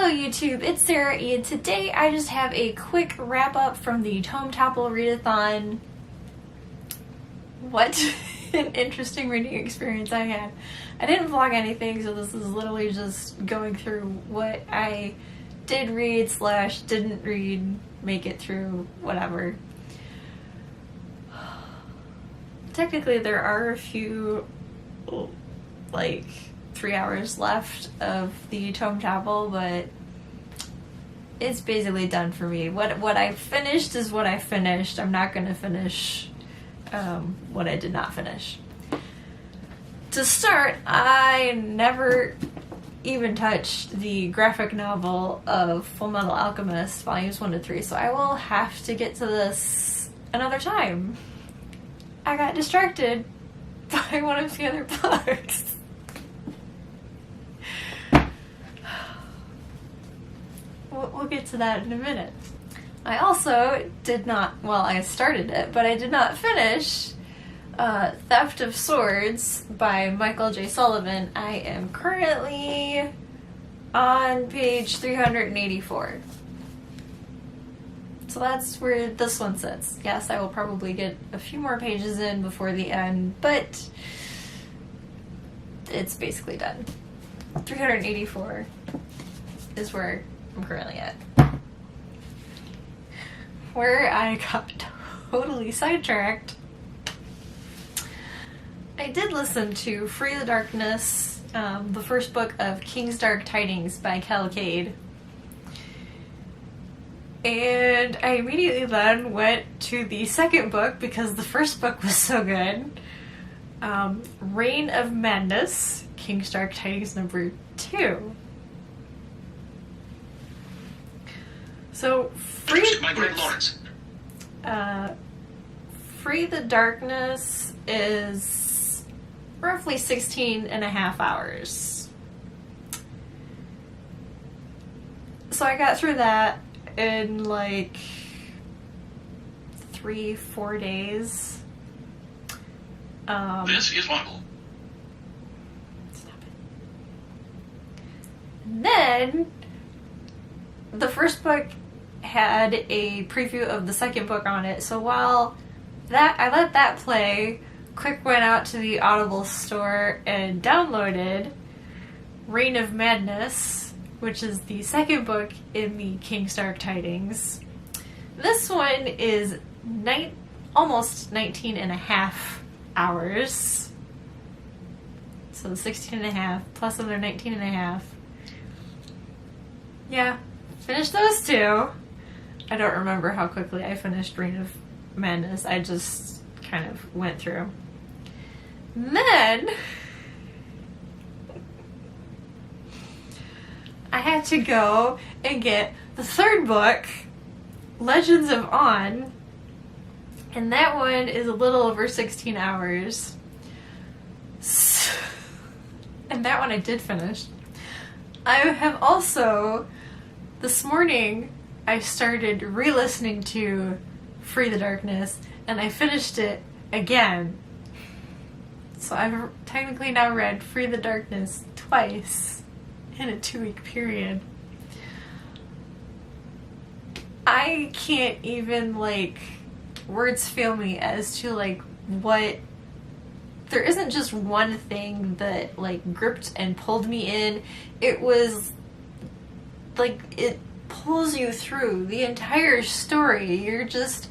Hello YouTube, it's Sarah, and today I just have a quick wrap up from the Tome Topple readathon. What an interesting reading experience I had. I didn't vlog anything, so this is literally just going through what I did read / didn't read, make it through, whatever. Technically there are a few, like, 3 hours left of the Tome Topple, but it's basically done for me. What I finished is what I finished. I'm not going to finish what I did not finish. To start, I never even touched the graphic novel of Fullmetal Alchemist volumes 1 to 3, so I will have to get to this another time. I got distracted by one of the other books. We'll get to that in a minute. I also did not, well, I started it, but I did not finish Theft of Swords by Michael J. Sullivan. I am currently on page 384. So that's where this one sits. Yes, I will probably get a few more pages in before the end, but it's basically done. 384 is where I'm currently at. Where I got totally sidetracked. I did listen to Free the Darkness, the first book of King's Dark Tidings by Cal Cade. And I immediately then went to the second book because the first book was so good. Reign of Madness, King's Dark Tidings number 2. So, Free the Darkness is roughly 16 and a half hours. So I got through that in like 3-4 days. This is vital. Stop it. And then the first book had a preview of the second book on it, so while that I let that play, quick went out to the Audible store and downloaded Reign of Madness, which is the second book in the King's Dark Tidings. This one is almost 19 and a half hours. So 16 and a half plus another 19 and a half. Yeah, finished those two. I don't remember how quickly I finished Reign of Madness. I just kind of went through. And then I had to go and get the third book, Legends of On, and that one is a little over 16 hours. And that one I did finish. I have also, this morning, I started re-listening to Free the Darkness, and I finished it again. So I've technically now read Free the Darkness twice in a 2-week period. I can't even, like, words fail me as to, like, what... There isn't just one thing that, like, gripped and pulled me in. It was, like, it pulls you through the entire story. You're just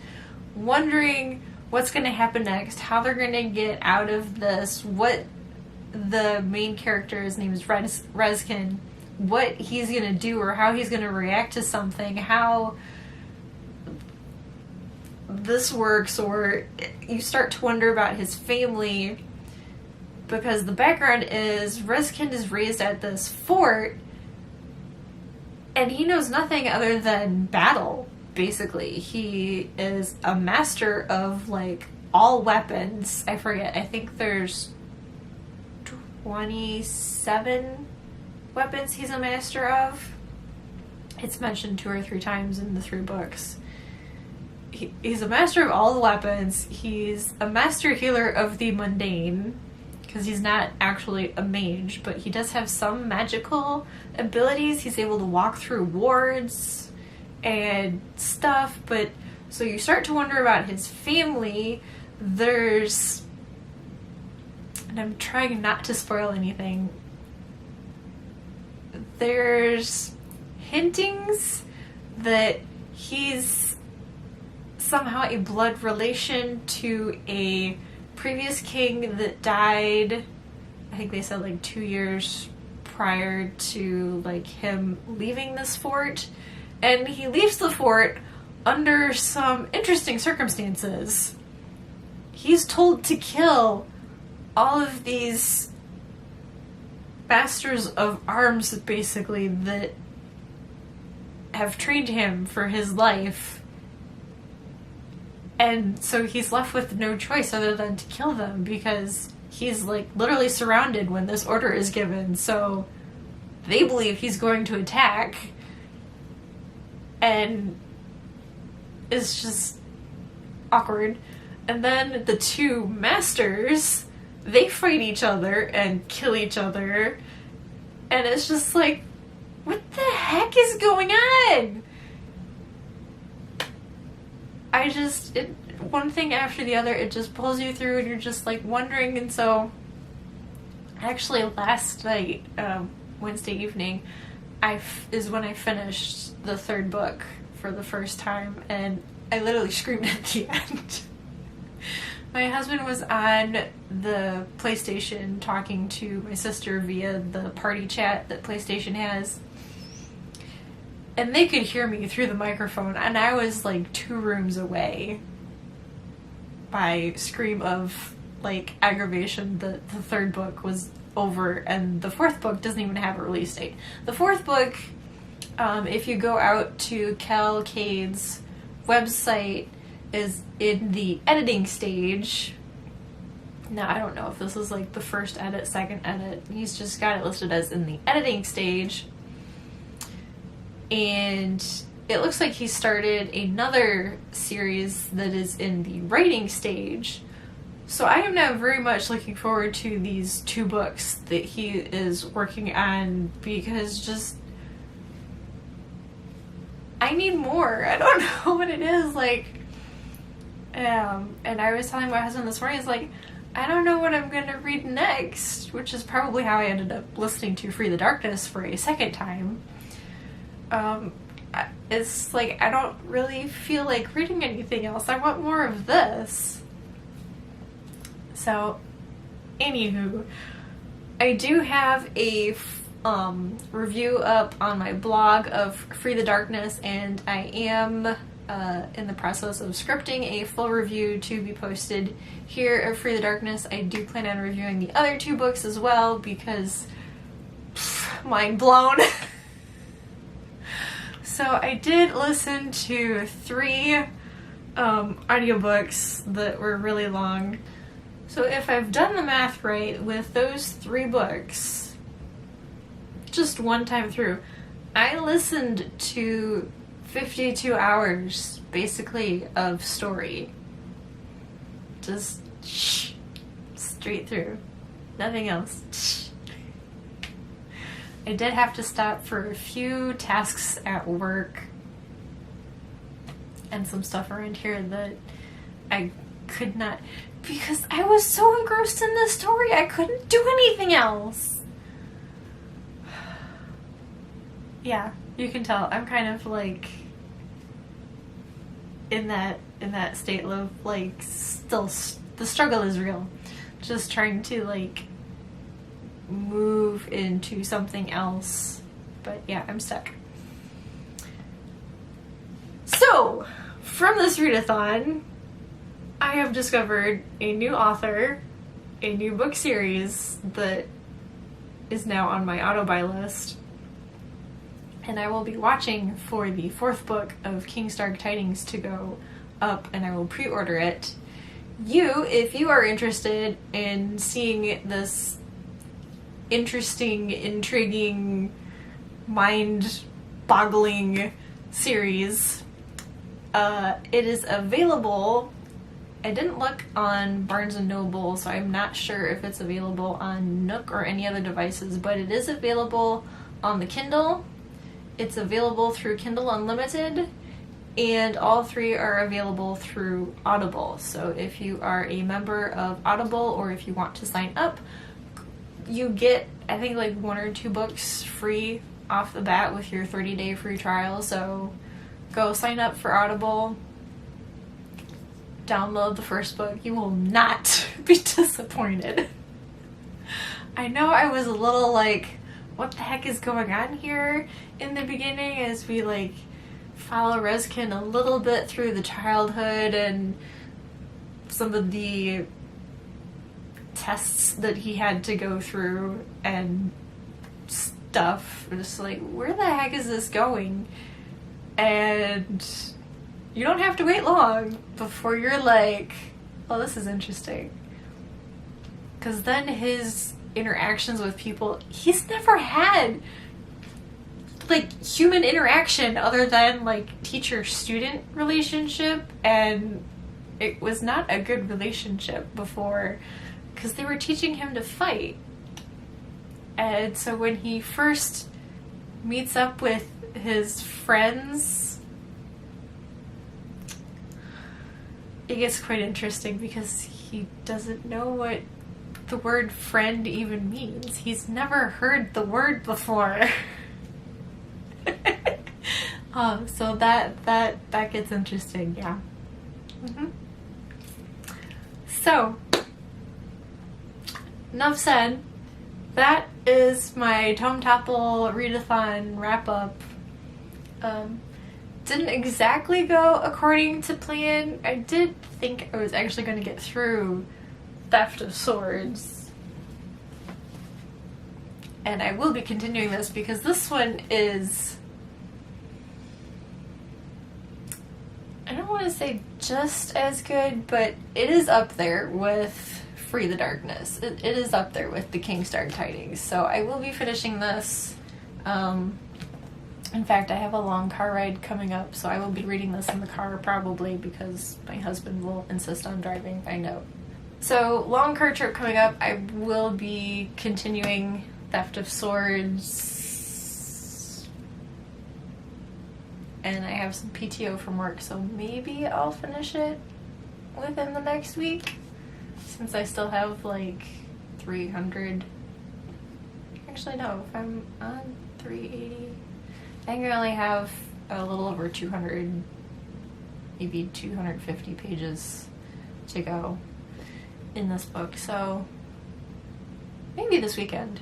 wondering what's going to happen next, how they're going to get out of this, what the main character, his name is Rezkin, what he's going to do or how he's going to react to something, how this works, or you start to wonder about his family, because the background is Rezkin is raised at this fort and he knows nothing other than battle, basically. He is a master of, like, all weapons. I forget, I think there's 27 weapons he's a master of. It's mentioned 2 or 3 times in the 3 books. He's a master of all the weapons. He's a master healer of the mundane, because he's not actually a mage, but he does have some magical abilities. He's able to walk through wards and stuff, but so you start to wonder about his family. There's, and I'm trying not to spoil anything, there's hintings that he's somehow a blood relation to a previous king that died, I think they said like 2 years prior to like him leaving this fort. And he leaves the fort under some interesting circumstances. He's told to kill all of these masters of arms, basically, that have trained him for his life. And so he's left with no choice other than to kill them, because he's like literally surrounded when this order is given. So they believe he's going to attack. And it's just awkward. And then the two masters, they fight each other and kill each other. And it's just like, what the heck is going on? One thing after the other, it just pulls you through and you're just like wondering. And so actually last night, Wednesday evening, is when I finished the third book for the first time, and I literally screamed at the end. My husband was on the PlayStation talking to my sister via the party chat that PlayStation has, and they could hear me through the microphone, and I was like 2 rooms away by scream of like aggravation that the third book was over, and the fourth book doesn't even have a release date. The fourth book, if you go out to Cal Cade's website, is in the editing stage. Now, I don't know if this is like the first edit, second edit. He's just got it listed as in the editing stage. And it looks like he started another series that is in the writing stage. So I am now very much looking forward to these 2 books that he is working on, because just I need more. I don't know what it is, like, and I was telling my husband this morning, it's like, I don't know what I'm going to read next, which is probably how I ended up listening to Free the Darkness for a second time. It's like, I don't really feel like reading anything else. I want more of this. So, anywho, I do have a review up on my blog of Free the Darkness, and I am in the process of scripting a full review to be posted here of Free the Darkness. I do plan on reviewing the other 2 books as well, because mind blown. So I did listen to 3 audiobooks that were really long. So if I've done the math right, with those 3 books, just one time through, I listened to 52 hours, basically, of story. Just straight through. Nothing else. I did have to stop for a few tasks at work and some stuff around here that I could not, because I was so engrossed in the story, I couldn't do anything else. Yeah, you can tell I'm kind of like in that state of like, still the struggle is real. Just trying to like move into something else, but yeah, I'm stuck. So from this readathon, I have discovered a new author, a new book series that is now on my auto-buy list, and I will be watching for the 4th book of King's Dark Tidings to go up, and I will pre-order it. If you are interested in seeing this interesting, intriguing, mind-boggling series, it is available I didn't look on Barnes & Noble, so I'm not sure if it's available on Nook or any other devices, but it is available on the Kindle. It's available through Kindle Unlimited, and all three are available through Audible. So if you are a member of Audible, or if you want to sign up, you get, I think, like 1 or 2 books free off the bat with your 30-day free trial. So go sign up for Audible, download the first book. You will not be disappointed. I know I was a little like, what the heck is going on here in the beginning, as we like follow Rezkin a little bit through the childhood and some of the tests that he had to go through and stuff. Just like, where the heck is this going? And you don't have to wait long before you're like, oh, this is interesting. Because then his interactions with people, he's never had like human interaction other than like teacher-student relationship, and it was not a good relationship before because they were teaching him to fight. And so when he first meets up with his friends, it gets quite interesting because he doesn't know what the word friend even means. He's never heard the word before. So that gets interesting, yeah. So, enough said. That is my Tome Topple readathon wrap-up. Didn't exactly go according to plan. I did think I was actually going to get through Theft of Swords. And I will be continuing this because this one is, I don't want to say just as good, but it is up there with Free the Darkness. It is up there with the Kingstark Tidings. So I will be finishing this. In fact, I have a long car ride coming up, so I will be reading this in the car probably because my husband will insist on driving, I know. So, long car trip coming up. I will be continuing Theft of Swords. And I have some PTO from work, so maybe I'll finish it within the next week. Since I still have like 300. Actually, no, if I'm on 380. I think I only have a little over 200, maybe 250 pages to go in this book. So maybe this weekend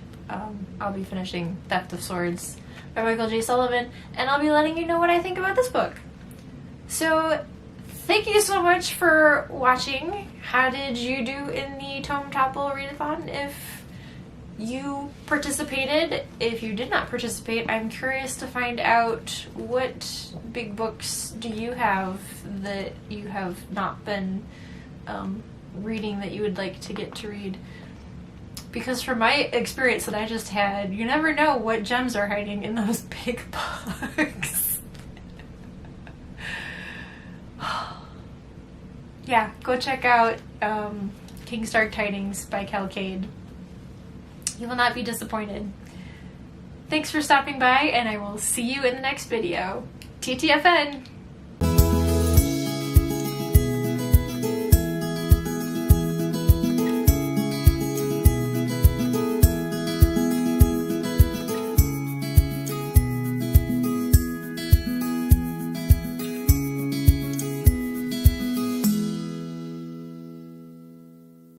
I'll be finishing Theft of Swords by Michael J. Sullivan, and I'll be letting you know what I think about this book. So thank you so much for watching. How did you do in the Tome Topple readathon? If you participated, if you did not participate, I'm curious to find out what big books do you have that you have not been reading that you would like to get to read. Because from my experience that I just had, you never know what gems are hiding in those big books. Yeah, go check out Kingstark Tidings by Calcade. You will not be disappointed. Thanks for stopping by, and I will see you in the next video. TTFN!